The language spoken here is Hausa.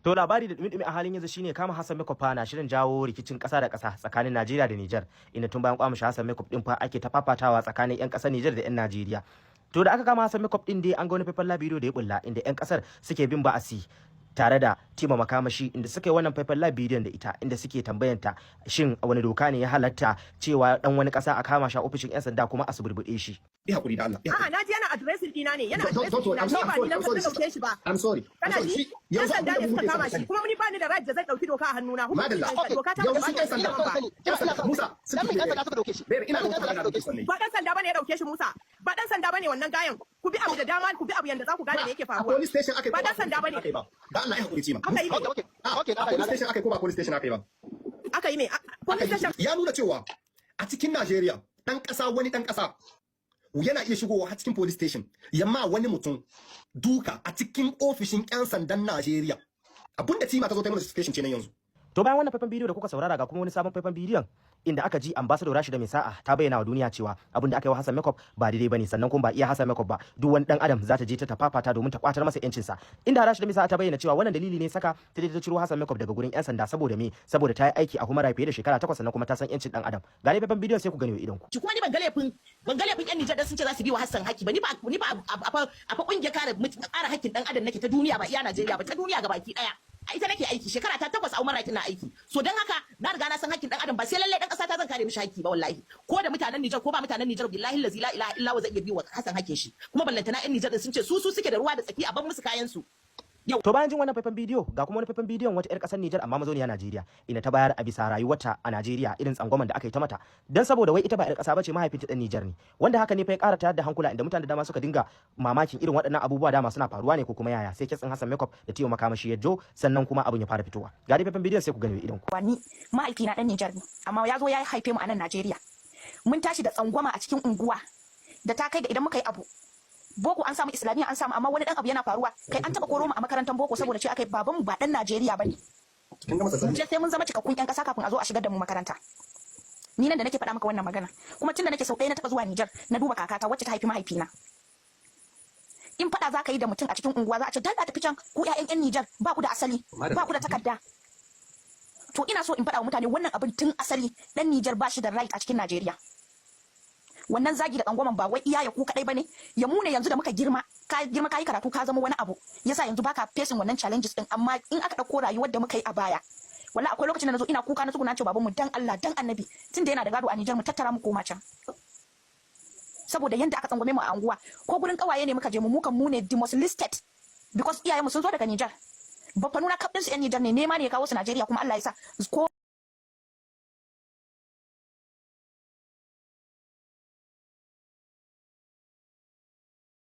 To labari da dumi a halin yanzu shine kama Hassan Makeup na shirin jawo rikicin kasa da kasa tsakanin Najeriya da Niger, inda tun bayan kwamishin Hassan Makeup din fa ake ta fafatawa tsakanin yan kasar Niger da yan Najeriya. To da aka kama Hassan Makeup din dai an ga wani faifan bidiyo da ya bulla inda yan kasar suke bin ba'asi tare da Teema Makamashi inda suka yi wannan faifan bidiyon da ita inda suke tambayanta shin wani doka ne ya halatta cewa dan wani kasa a kama shi a ofishin yan sanda kuma a suburbude shi. Yi hakuri da Allah. A'a naji yana addressing dina ne, yana addressing dina, ni ba ni nan ka dauke shi ba. I'm sorry. Kana ji? Yan sanda ne suka kama shi, kuma ni ba ni da right da zan dauki doka a hannuna. Madalla. Doka ta Yanzu ba yan sanda Musa, dan mai sanda suka dauke shi. Ina da doka da dauke shi. Ba dan sanda bane ya dauke shi Musa. Ba dan sanda bane wannan gayan. Ku bi abu da dama, ku bi abu yanda za ku gane me yake faruwa. Police station akai. Ba dan sanda bane. Da Allah ya hakuri Teema. Aka yi me? Okay. Police station akai ko ba police station akai ba? Aka yi me? Police station. Ya nuna cewa a cikin Najeriya dan kasa wani dan kasa yana iya shigowa har cikin police station yamma wani mutum duka a cikin ofishin yan sandan Najeriya. Abinda Teema ta zo ta yi mana station ce nan yanzu. To bayan wannan faifan bidiyo da kuka saurara ga kuma wani sabon faifan bidiyon inda aka ji ambassador Rashida mai sa'a ta bayyana wa duniya cewa abin da aka yi wa Hassan Makeup ba daidai bane, sannan kuma ba iya Hassan Makeup ba duk wani dan adam za ta je ta tafafata domin ta kwatar masa yancin sa. Inda Rashida mai sa'a ta bayyana cewa wannan dalili ne saka ta je ta ciro Hassan Makeup daga gurin yan sanda saboda me, saboda ta yi aiki a kuma fiye da shekara 8 sannan kuma ta san yancin dan adam. Ga dai faifan bidiyon sai ku gani wa idon ku. Kuma ni ban ga laifin yan Nijar da sun ce za su bi wa Hassan haki ba, ni ba a fa kungiyar kare hakkin dan adam nake ta duniya ba iya Najeriya ba, ta duniya gabaki daya. A ita nake aiki shekara ta 8 a Umar ina aiki, so dan haka na riga na san hakkin dan adam ba sai lalle dan kasa ta zan kare mishi hakki ba wallahi, ko da mutanen Nijar ko ba mutanen Nijar billahi la ilaha illa wa zai iya bi wa Hassan hakkin shi, kuma ballantana yan Nijar din sun ce su suke da ruwa da tsaki a ban musu kayan su. To bayan jin wannan faifan bidiyo ga kuma wani faifan bidiyon wata 'yar kasar Nijar amma mazauniya Najeriya inda ta bayar a bisa rayuwarta a Najeriya irin tsangwaman da aka yi ta mata dan saboda wai ita ba 'yar kasa bace mahaifinta dan Nijar ne, wanda haka ne fa ya ƙara tayar da hankula inda mutane da dama suka dinga mamakin irin waɗannan abubuwa dama suna faruwa ne ko kuma yaya, sai kitsin Hassan Makeup da Teema Makamashi ya jo sannan kuma abin ya fara fitowa. Ga dai faifan bidiyon sai ku gani idan ku. Wani mahaifina dan Nijar ne amma ya zo ya haife mu a nan Najeriya. Mun tashi da tsangwama a cikin unguwa da ta kai ga idan muka yi abu boko an samu islamiyya an samu, amma wani dan abu yana faruwa kai an taba koro mu a makarantar boko saboda ce akai babanmu ba dan Najeriya bane. Je sai mun zama cikakkun yan kasa kafin a zo a shigar da mu makaranta. Ni nan da nake faɗa maka wannan magana kuma tunda nake sau ɗaya na taba zuwa Nijar na duba kakata wacce ta haifi mahaifina. In faɗa za ka yi da mutum a cikin unguwa za a ce dalla tafi can ku ƴaƴan ƴan Nijar ba ku da asali ba ku da takarda. To ina so in faɗa wa mutane wannan abin tun asali dan Nijar ba shi da right a cikin Najeriya. Wannan zagi da kangwaman ba wai iyaye ku kadai bane, ya mune yanzu da muka girma kai karatu ka zama wani abu yasa yanzu baka facing wannan challenges din, amma in aka dauko rayuwar da muka yi a baya wallahi akwai lokacin da nazo ina kuka na tsuguna ce babanmu dan Allah dan Annabi tunda yana da gado a Nijar mu tattara mu koma can, saboda yanda aka tsangwame mu a anguwa ko gurin kawaye ne muka je mu kan mu ne the most listed because iyayenmu sun zo daga Nijar. Baffa nuna kafin su yan Nijar ne nema ne ya kawo su Najeriya kuma Allah ya sa ko